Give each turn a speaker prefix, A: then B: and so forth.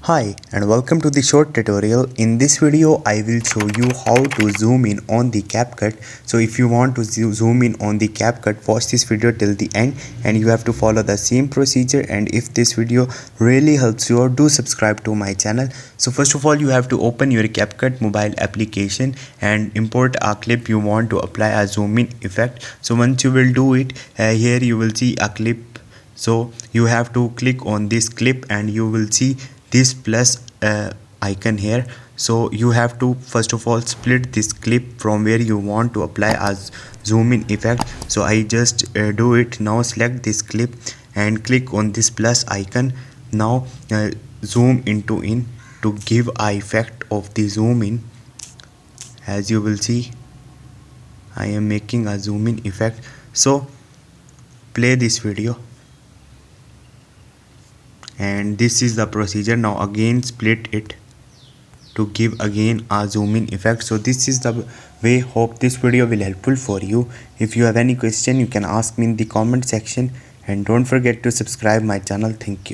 A: Hi and welcome to the short tutorial. In this video I will show you how to zoom in on the Capcut. So if you want to zoom in on the Capcut, watch this video till the end and you have to follow the same procedure. And if this video really helps you out, do subscribe to my channel. So first of all, you have to open your Capcut mobile application and import a clip you want to apply a zoom in effect. So once you will do it, here you will see a clip. So you have to click on this clip and you will see this plus icon here. So you have to first of all split this clip from where you want to apply a zoom in effect. So I just do it now. Select this clip and click on this plus icon. Now zoom into in to give a effect of the zoom in. As you will see, I am making a zoom in effect. So play this video. And this is the procedure. Now again split it to give again a zoom in effect. So this is the way. Hope this video will helpful for you. If you have any question, you can ask me in the comment section and don't forget to subscribe my channel. Thank you.